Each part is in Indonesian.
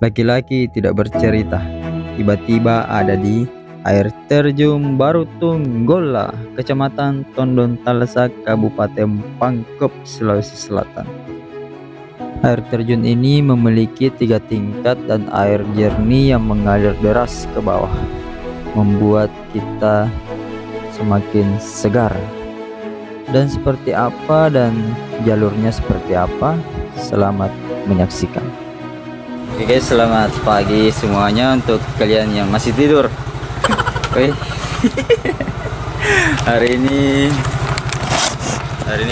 Laki-laki tidak bercerita, tiba-tiba ada di air terjun Barutunggola, Kecamatan Tondon Talasa, Kabupaten Pangkep, Sulawesi Selatan. Air terjun ini memiliki 3 tingkat dan air jernih yang mengalir deras ke bawah, membuat kita semakin segar. Dan seperti apa dan jalurnya seperti apa, selamat menyaksikan. Oke guys, selamat pagi semuanya untuk kalian yang masih tidur. Oke. hari ini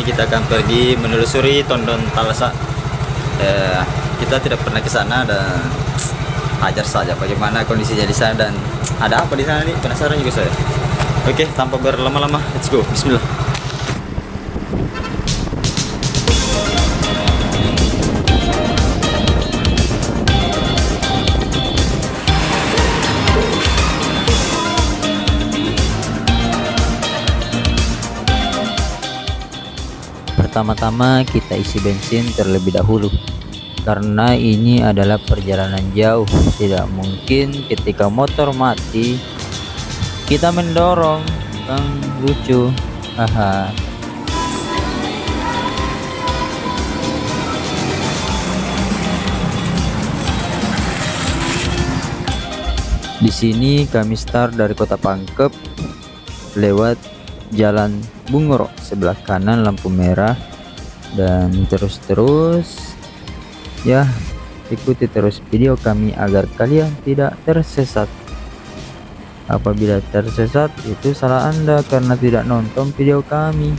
kita akan pergi menelusuri Tondon Talasa. Kita tidak pernah ke sana dan ajar saja bagaimana kondisinya di sana dan ada apa di sana nih, penasaran juga saya. Oke, tanpa berlama-lama, let's go. Bismillah. Pertama-tama kita isi bensin terlebih dahulu, karena ini adalah perjalanan jauh. Tidak mungkin ketika motor mati kita mendorong, kan lucu. Haha. Di sini kami start dari kota Pangkep lewat Jalan Bungoro, sebelah kanan lampu merah, dan terus ya, ikuti terus video kami agar kalian tidak tersesat. Apabila tersesat itu salah Anda karena tidak nonton video kami.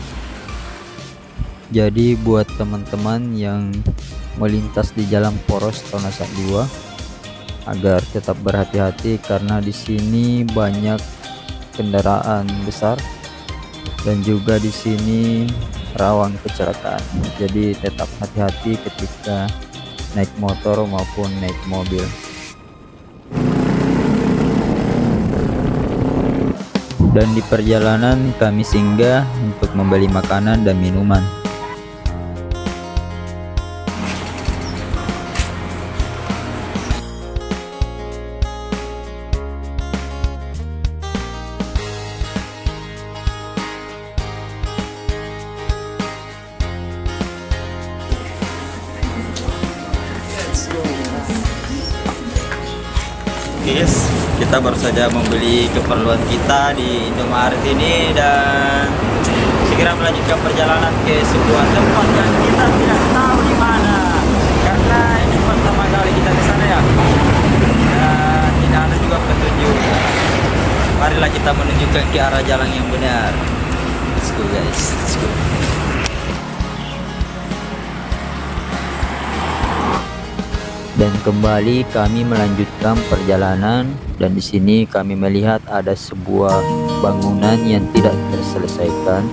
Jadi buat teman-teman yang melintas di jalan poros Tonasa 2 agar tetap berhati-hati, karena di sini banyak kendaraan besar dan juga di sini rawan kecelakaan. Jadi tetap hati-hati ketika naik motor maupun naik mobil. Dan di perjalanan kami singgah untuk membeli makanan dan minuman. Guys, kita baru saja membeli keperluan kita di Indomaret ini dan segera melanjutkan perjalanan ke sebuah tempat yang kita tidak tahu di mana, karena ini pertama kali kita ke sana ya, dan tidak ada juga petunjuk. Marilah kita menunjukkan ke arah jalan yang benar. Let's go guys, let's go. Dan kembali kami melanjutkan perjalanan, dan di sini kami melihat ada sebuah bangunan yang tidak terselesaikan,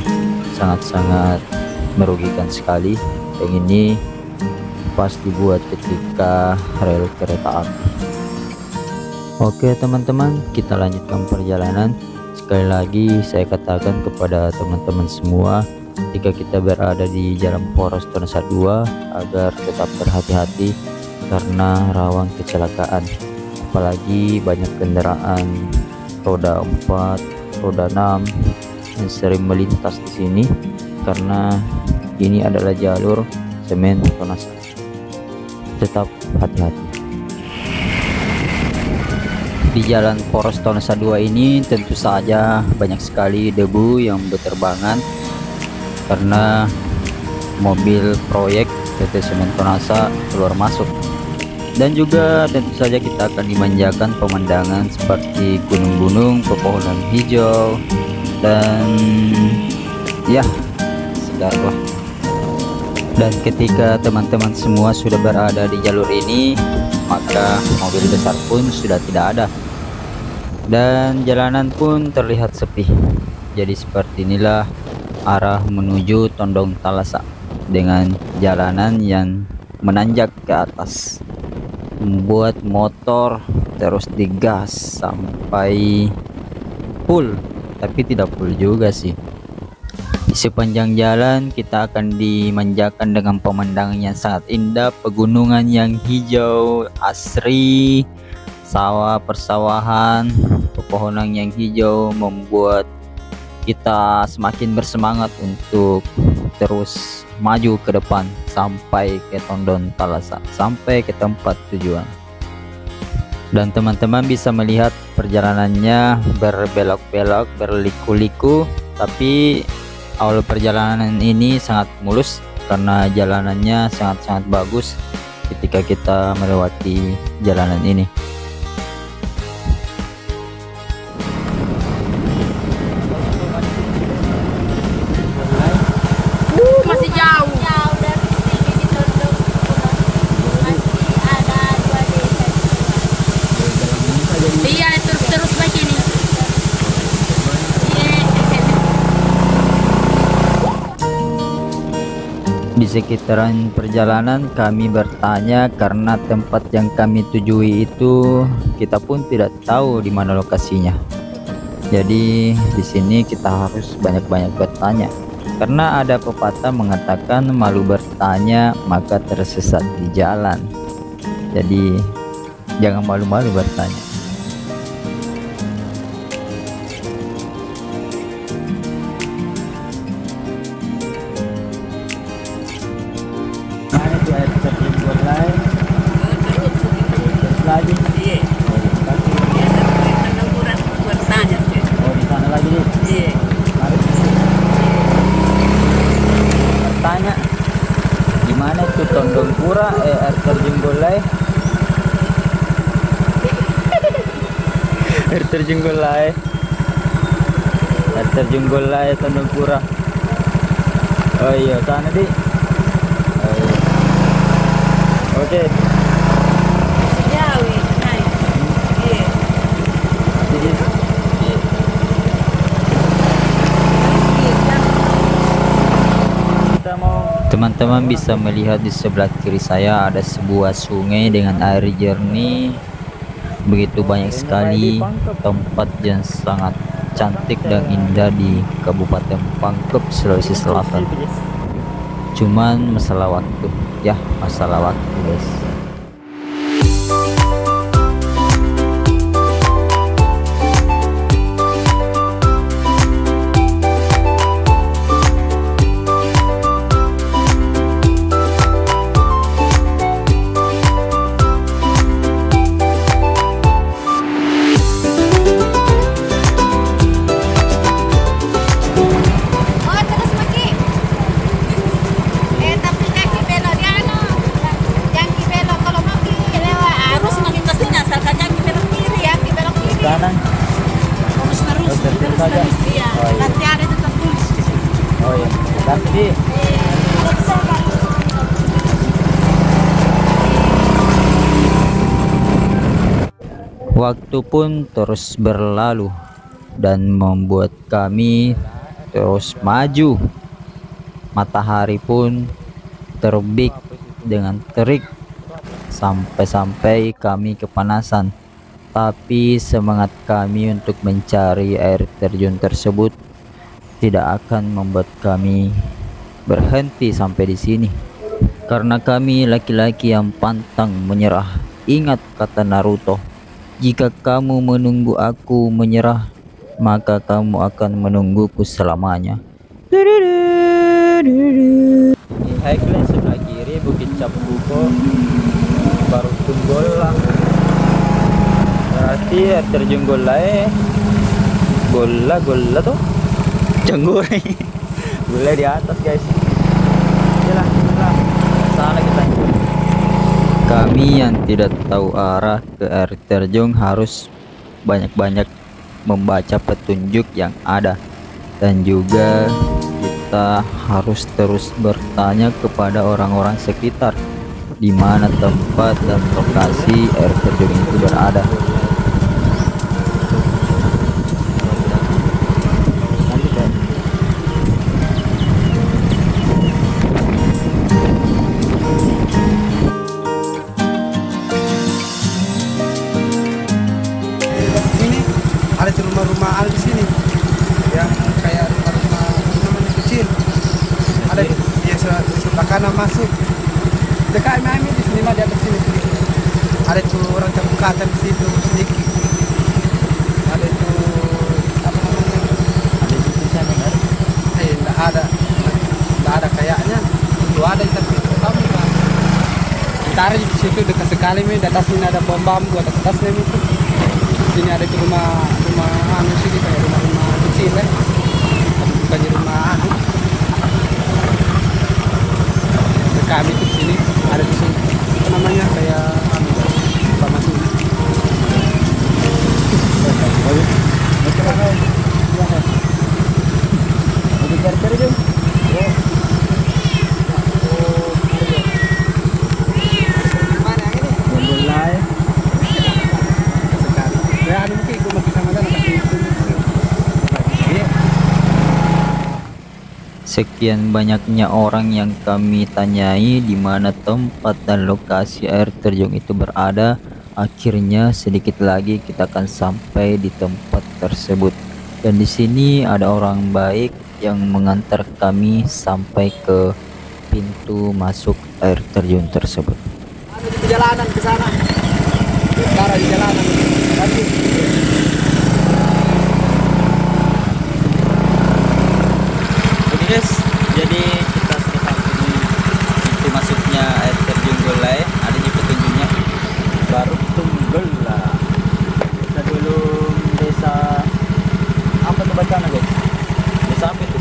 sangat-sangat merugikan sekali. Dan ini pas dibuat ketika rel kereta api. Oke teman-teman, kita lanjutkan perjalanan. Sekali lagi saya katakan kepada teman-teman semua, jika kita berada di jalan poros Tonasa 2 agar tetap berhati-hati karena rawan kecelakaan, apalagi banyak kendaraan roda 4, roda 6 yang sering melintas di sini, karena ini adalah jalur semen Tonasa. Tetap hati-hati. Di jalan poros Tonasa 2 ini tentu saja banyak sekali debu yang berterbangan karena mobil proyek PT Semen Tonasa keluar masuk. Dan juga tentu saja kita akan dimanjakan pemandangan seperti gunung-gunung, pepohonan hijau, dan ya, segarlah. Dan ketika teman-teman semua sudah berada di jalur ini, maka mobil besar pun sudah tidak ada, dan jalanan pun terlihat sepi. Jadi seperti inilah arah menuju Tondon Talasa, dengan jalanan yang menanjak ke atas, membuat motor terus digas sampai full, tapi tidak full juga sih. Di sepanjang jalan kita akan dimanjakan dengan pemandangan yang sangat indah, pegunungan yang hijau asri, sawah, persawahan, pepohonan yang hijau membuat kita semakin bersemangat untuk terus maju ke depan sampai ke Tondon Talasa, sampai ke tempat tujuan. Dan teman-teman bisa melihat perjalanannya berbelok-belok, berliku-liku, tapi awal perjalanan ini sangat mulus karena jalanannya sangat-sangat bagus ketika kita melewati jalanan ini. Masih jauh. Jauh dari sini di Tondon masih ada 2 desa. Iya, terus begini. Di sekitaran perjalanan kami bertanya karena tempat yang kami tujui itu kita pun tidak tahu di mana lokasinya. Jadi di sini kita harus banyak-banyak bertanya. Karena ada pepatah mengatakan malu bertanya maka tersesat di jalan. Jadi jangan malu-malu bertanya. Mana tuh air terjun Golai? Terus lagi. Iya. Bertanya. Oh di sana lagi nih. Iya. Tanya gimana tuh Tondon Pura air terjun Golai? Air terjun Golai, air terjun Golai Tondon Pura. Oh iya sana di. Oh, iya. Oke. Jauh ya. Iya. Jadi teman-teman bisa melihat di sebelah kiri saya ada sebuah sungai dengan air jernih. Begitu banyak sekali tempat yang sangat cantik dan indah di Kabupaten Pangkep, Sulawesi Selatan. Cuman masalah waktu, ya masalah waktu guys. Oh, terus pergi. Tapi kaki belok dia anu. Kaki belok kalau mau kiri lewat Terus makin ke sini asalkan kaki belok kiri. kaki belok kiri. Kanan. Terus terus terus saja. iya. Oh, iya. Nanti ada tetap tulis di sini. Oh iya, tapi Kalau bisa kan. waktu pun terus berlalu dan membuat kami terus maju. Matahari pun terbit dengan terik sampai-sampai kami kepanasan. Tapi semangat kami untuk mencari air terjun tersebut tidak akan membuat kami berhenti sampai di sini. Karena kami laki-laki yang pantang menyerah. Ingat kata Naruto, jika kamu menunggu aku menyerah, maka kamu akan menungguku selamanya. Di highland sebelah kiri Bukit Capuko, baru Tunggola. Berarti air terjun Golai, Gola tuh, Cenggureng. Gola di atas guys. Yalah, sana kita. Kami yang tidak tahu arah ke air terjun harus banyak-banyak membaca petunjuk yang ada, dan juga kita harus terus bertanya kepada orang-orang sekitar di mana tempat dan lokasi air terjun itu berada. Sini ada tuh rumah-rumah al di sini, ya kayak rumah-rumah namanya kecil. kanan masuk. Dekat kami di sini mah di atas sini sedikit. Ada tuh orang terbuka di situ sedikit. Ada itu apa namanya? Ada di sana kan? Enggak ada kayaknya. Itu ada tapi itu kami kan. Ntar di situ dekat sekali mi, di atas sini ada pohon bambu atasnya itu. Sini ada di rumah anu sini kayak rumah kecil ya. Tapi bukan di rumah anu. Dekat kami itu sini ada di sini. Apa namanya kayak anu sama sini. Sekian banyaknya orang yang kami tanyai di mana tempat dan lokasi air terjun itu berada. Akhirnya sedikit lagi kita akan sampai di tempat tersebut. Dan di sini ada orang baik yang mengantar kami sampai ke pintu masuk air terjun tersebut. Ada di perjalanan ke sana. Sekarang di jalanan. Nanti. Oke guys, jadi kita sudah sampai di pintu masuknya air terjun Golai. Ada di petunjuknya. Baru Tunggola. Kita dulu desa apa tuh bacaan guys? Desa apa itu?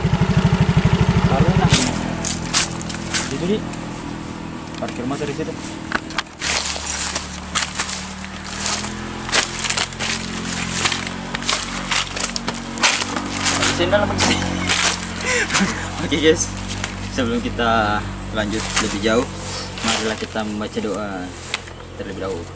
Taruna. Itu di parkir motor di situ. Sendal apa sih? Oke guys, sebelum kita lanjut lebih jauh, marilah kita membaca doa terlebih dahulu.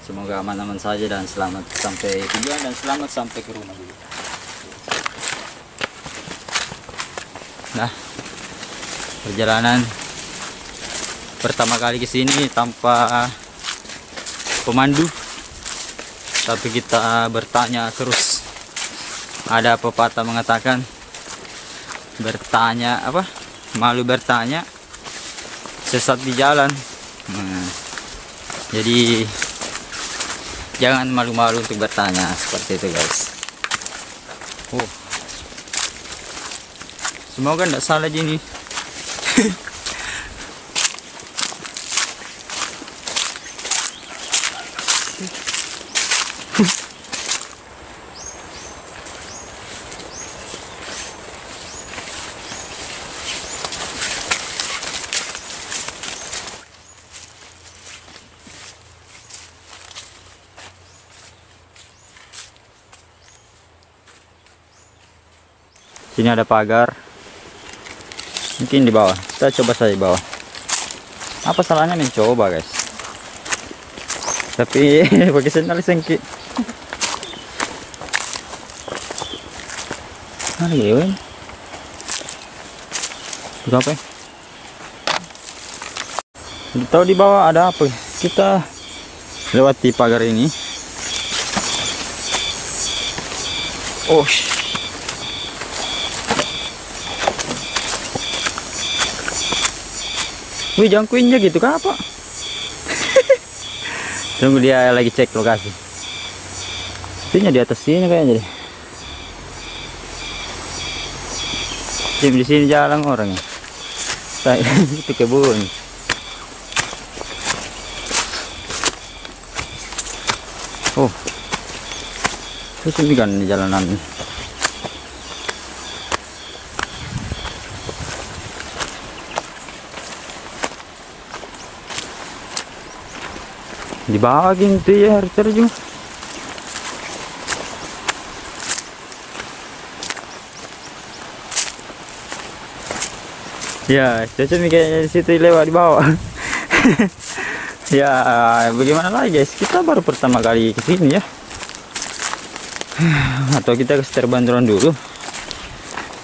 Semoga aman-aman saja dan selamat sampai tujuan dan selamat sampai ke rumah juga. Nah, perjalanan pertama kali ke sini tanpa pemandu. Tapi kita bertanya terus. Ada pepatah mengatakan bertanya apa? Malu bertanya, sesat di jalan. Nah, jadi jangan malu-malu untuk bertanya seperti itu guys. Semoga tidak salah gini. Sini ada pagar. Mungkin di bawah. Kita coba saja di bawah. Apa salahnya mencoba, guys? Tapi pakai sendal sengki. Mana ya, Wen? Itu apa? Udah tahu di bawah ada apa? Kita lewati pagar ini. Oh. Wih, jangkuinnya gitu kan apa? Tunggu dia lagi cek lokasi. Sepertinya di atas sini kayaknya deh. Di sini jalan orangnya. Itu kebun. Oh, itu sini kan di jalanan. Di bawah gitu ya air terjun. Ya, cocok nih kayaknya di situ lewat di bawah. Ya, bagaimana lagi guys? Kita baru pertama kali ke sini ya. Atau kita ke setir bantuan dulu.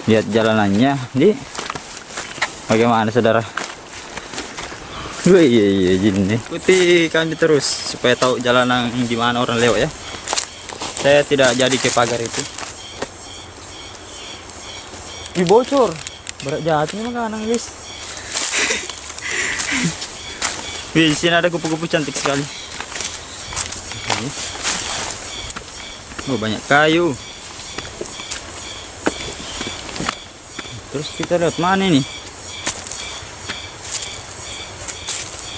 Lihat jalanannya. Di bagaimana saudara? Iya gini. Ikuti kami terus supaya tahu jalanan di mana orang lewat ya. Saya tidak jadi ke pagar itu. Ih, bocor. Berat jahatnya makanan guys. Wih, di sini ada kupu-kupu cantik sekali. Oh, banyak kayu. Terus kita lihat mana nih?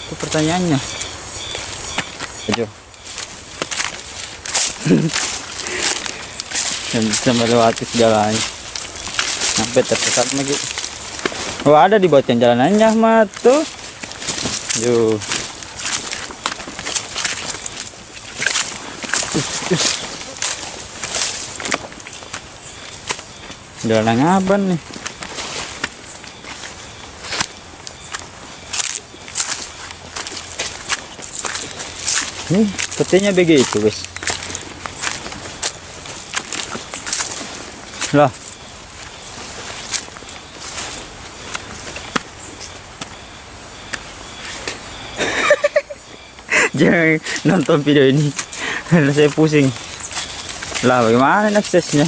Itu pertanyaannya. Ayo. Yang bisa melewati segalanya. Sampai tersesat lagi. Oh, ada di bawah jalanannya mah tuh. Yuk. Jalan ngaban nih. Nih, petinya begitu, guys. Lah. Jangan nonton video ini. Saya pusing. Lah, bagaimana aksesnya?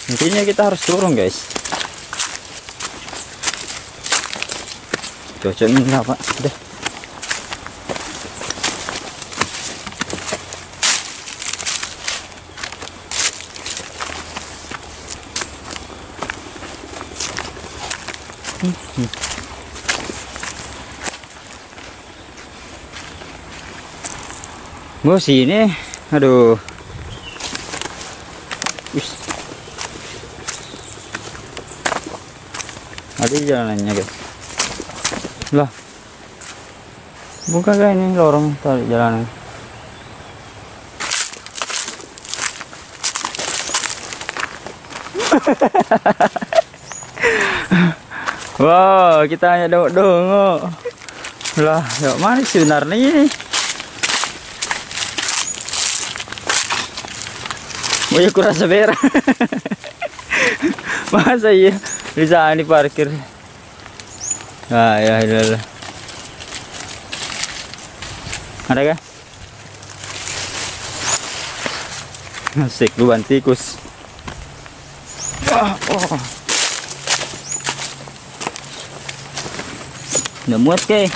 Intinya kita harus turun, guys. Cocok ini lah, Pak. Udah. Oh, sini. Aduh. Wih. Ada jalanannya, guys. Lah. Buka kayak ini lorong tadi jalanan. Wow, kita hanya dongok-dongok. Lah, yuk mana sebenarnya ini? Oh ya, kurasa berak. Masa iya bisa diparkir? Ah ya, iyalah. Ada kah? Asik luan tikus. Oh. Nggak muat ke?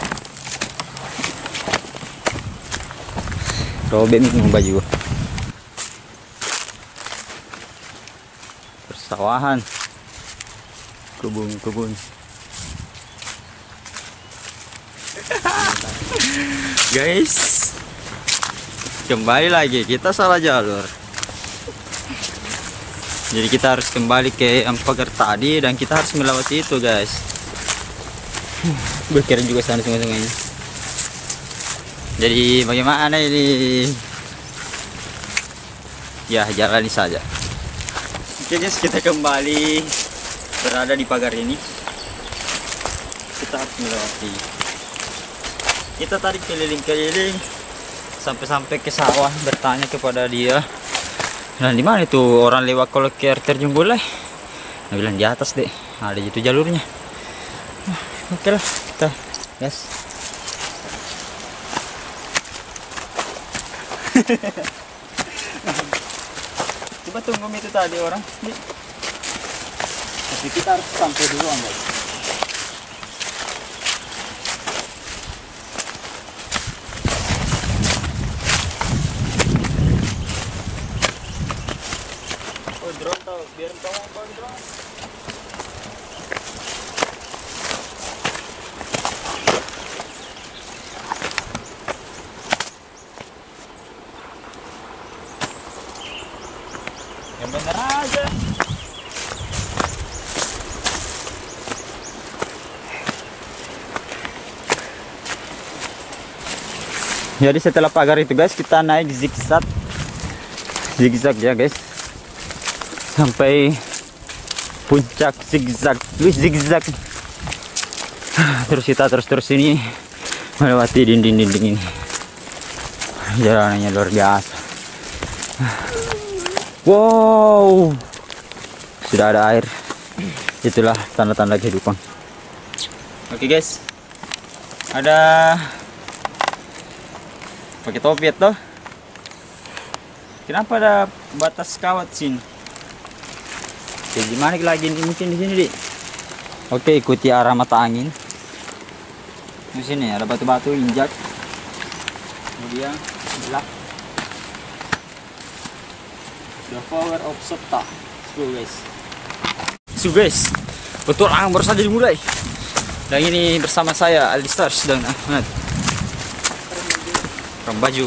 Robek nih baju. Persawahan, kebun. Guys, kembali lagi kita salah jalur. Jadi kita harus kembali ke pagar tadi dan kita harus melewati itu, guys. Berkira juga sana sungai-sungainya. Jadi bagaimana ini? Ya, jalani saja. Oke guys, kita kembali berada di pagar ini. Kita harus melewati. Kita tadi keliling-keliling sampai ke sawah, bertanya kepada dia. Nah, di mana itu orang lewat kalau ke air terjun boleh? Nah, bilang di atas deh, ada itu jalurnya. Oke lah, kita guys. Coba tunggu itu tadi orang. Tapi kita harus sampai duluan, guys. Oh, drone tau, biar tahu apa drone. Yang bener aja. Jadi setelah pagar itu guys, kita naik zigzag ya guys, sampai puncak zigzag. Terus kita terus ini melewati dinding-dinding ini. Jalanannya luar biasa. Wow, sudah ada air. Itulah tanda-tanda kehidupan. Oke guys, ada pakai topi tuh. Kenapa ada batas kawat sini. Oke, gimana lagi nih? Mungkin di sini, Dik. Oke, ikuti arah mata angin. Di sini ada batu-batu injak. Kemudian sebelah. The power of Sota. Guys. Betul, baru saja dimulai. Dan ini bersama saya Alistar dan Ahmad. Baju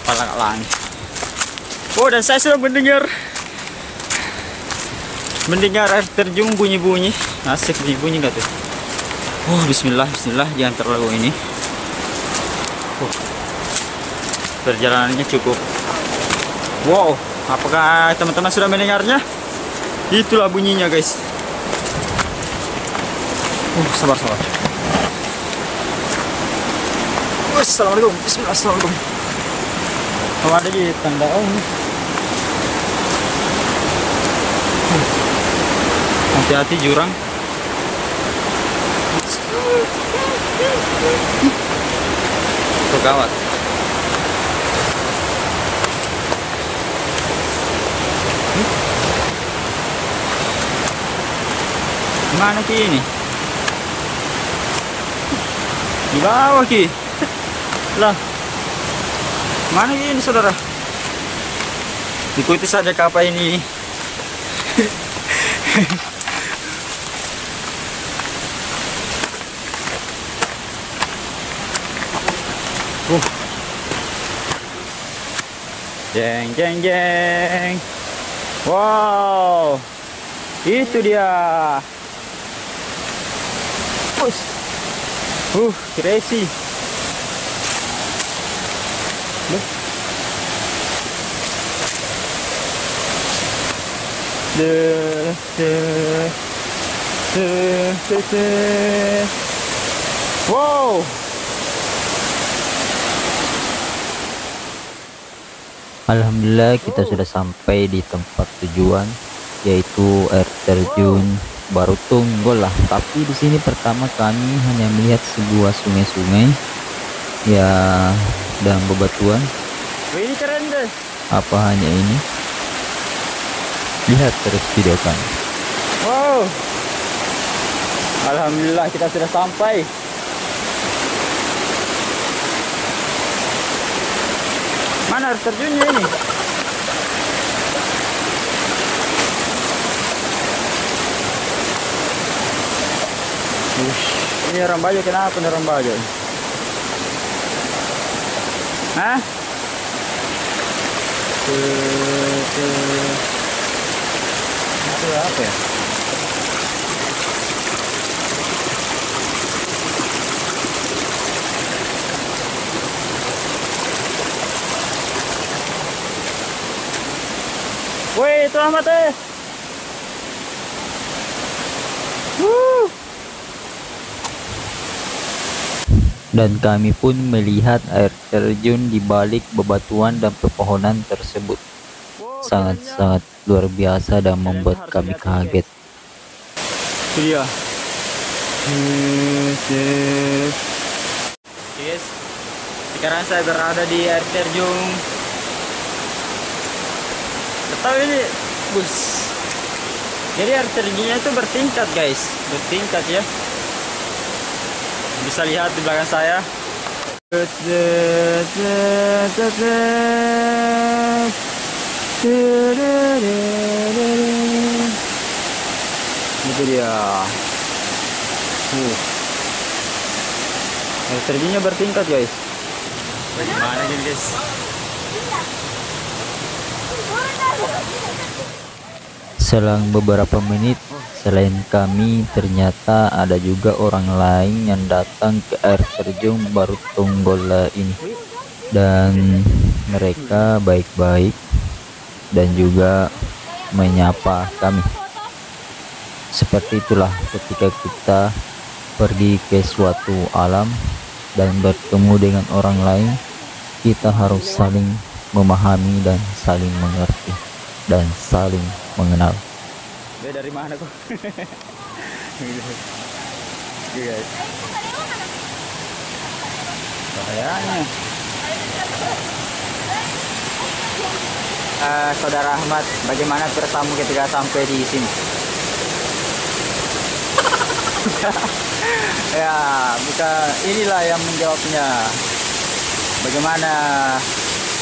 palak langit. Oh, dan saya sudah mendengar air terjun bunyi-bunyi. Asik bunyi-bunyi enggak tuh? Oh, bismillah, jangan terlalu ini. Perjalanannya cukup. Wow, apakah teman-teman sudah mendengarnya? Itulah bunyinya, guys. Sabar. Assalamualaikum. Bismillahirrahmanirrahim. Oh, ada di tanda hati-hati jurang. Tuh kawat. Mana Ki ini? Di bawah Ki. Lah, mana ini saudara? Ikuti saja kapal ini. Jeng. Wow, itu dia. Crazy. Wow. Alhamdulillah kita sudah sampai di tempat tujuan, yaitu air terjun Barutunggol lah. Tapi di sini pertama kami hanya melihat sebuah sungai-sungai ya dan bebatuan. Ini keren deh. Apa hanya ini? Lihat terus video kami. Wow. Alhamdulillah kita sudah sampai. Mana air terjunnya ini? Ini orang Bajo, kenapa nih orang Bajo? Hah? Itu apa ya? Woi, itu amat eh. Dan kami pun melihat air terjun di balik bebatuan dan pepohonan tersebut. Sangat-sangat luar biasa dan membuat kami kaget. Itu dia. Yes. Sekarang saya berada di air terjun. Tahu ini, bus. Jadi air terjunnya itu bertingkat, guys. Bertingkat ya. Bisa lihat di belakang saya. Itu dia. Air terjunnya bertingkat, guys. Bagaimana gini, guys? Selang beberapa menit, selain kami, ternyata ada juga orang lain yang datang ke air terjun Barutunggol ini. Dan mereka baik-baik dan juga menyapa kami. Seperti itulah ketika kita pergi ke suatu alam dan bertemu dengan orang lain, kita harus saling memahami dan saling mengerti dan saling mengenal. Dari mana kok? Guys. Bahayanya. Saudara Ahmad, bagaimana perasaanmu ketika sampai di sini? Ya, bukan inilah yang menjawabnya. Bagaimana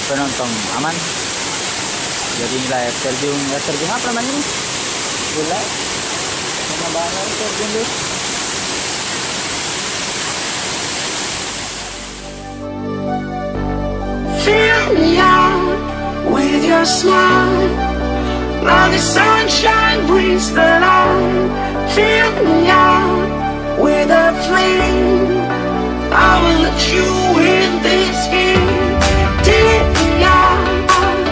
penonton, aman? Jadi inilah air terjun apa namanya ini? Gula? Nama bahasa air terjun dulu. Fill me out with your smile, like the sunshine brings the light. Fill me out with a flame, I will let you in this game. Take me out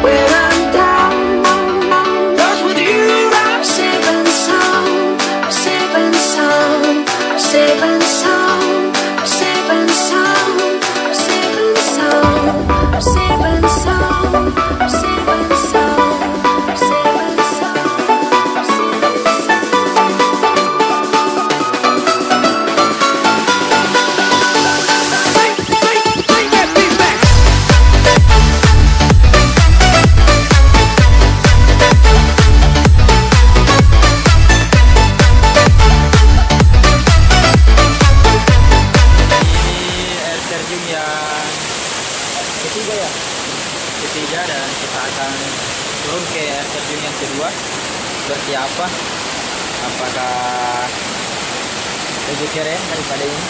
when I'm down, 'cause with you I'm safe and sound, safe and sound, safe and sound, safe and sound, safe and sound, safe and sound, safe and sound, safe and sound. Ketiga, dan kita akan turun ke air terjun yang kedua. Seperti apa? Apakah lebih keren daripada ini?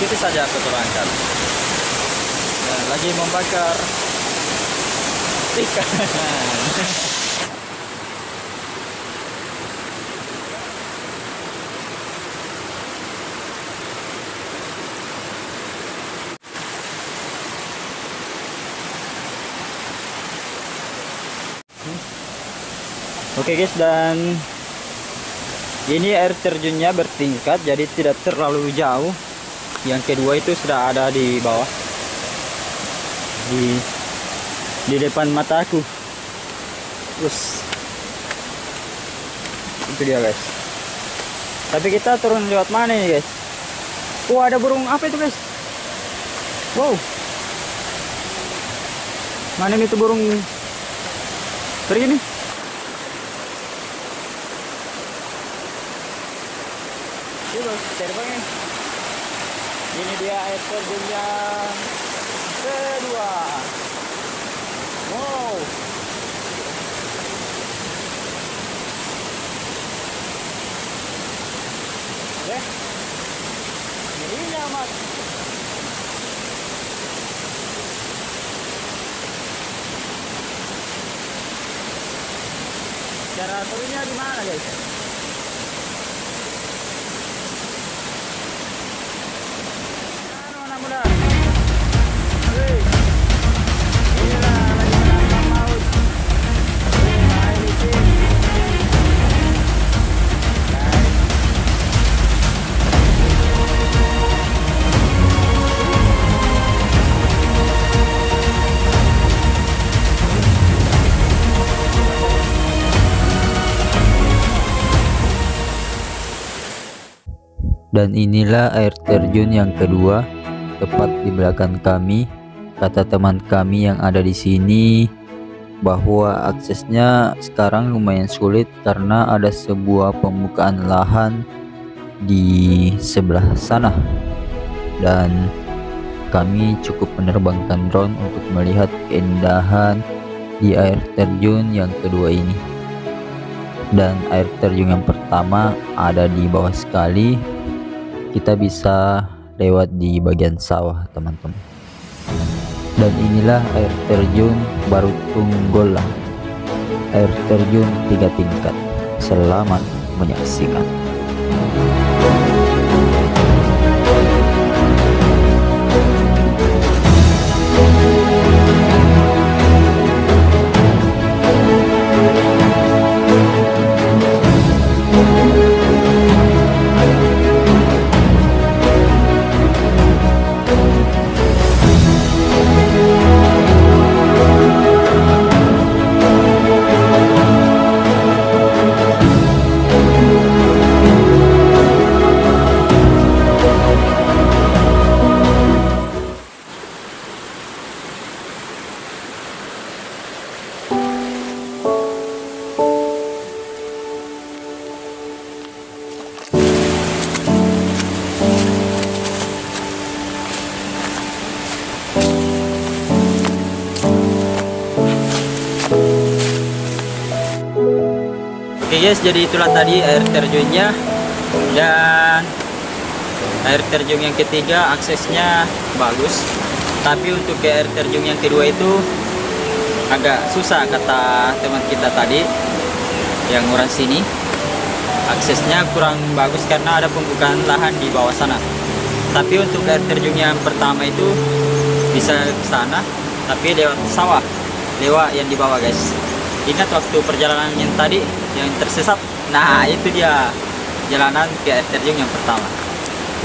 Ikuti saja petualangan. Dan lagi membakar ikan. Oke guys, dan ini air terjunnya bertingkat, jadi tidak terlalu jauh. Yang kedua itu sudah ada di bawah, di depan mataku. Terus itu dia guys. Tapi kita turun lewat mana nih guys? Oh, ada burung apa itu guys? Wow, mana itu burung pergi nih? Terbang. Ini dia air terjun yang kedua. Wow. Ini nyaman. Cara turunnya di mana guys? Dan inilah air terjun yang kedua, tepat di belakang kami. Kata teman kami yang ada di sini bahwa aksesnya sekarang lumayan sulit karena ada sebuah pembukaan lahan di sebelah sana. Dan kami cukup menerbangkan drone untuk melihat keindahan di air terjun yang kedua ini. Dan air terjun yang pertama ada di bawah sekali. Kita bisa lewat di bagian sawah teman-teman. Dan inilah air terjun Baru Tunggola, air terjun 3 tingkat. Selamat menyaksikan. Oke guys, jadi itulah tadi air terjunnya. Dan air terjun yang ketiga aksesnya bagus, tapi untuk ke air terjun yang kedua itu agak susah kata teman kita tadi yang orang sini. Aksesnya kurang bagus karena ada pembukaan lahan di bawah sana. Tapi untuk air terjun yang pertama itu bisa ke sana, tapi lewat sawah, lewat yang di bawah guys. Ingat waktu perjalanan yang tadi yang tersesat? Nah itu dia jalanan ke air terjun yang pertama.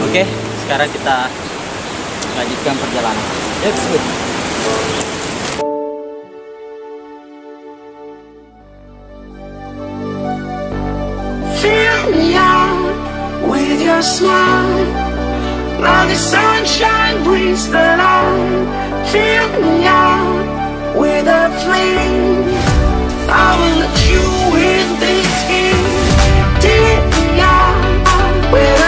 Oke, sekarang kita lanjutkan perjalanan. Let's go. Fill me out with your smile. Now the sunshine brings the light. Fill me out with a flame.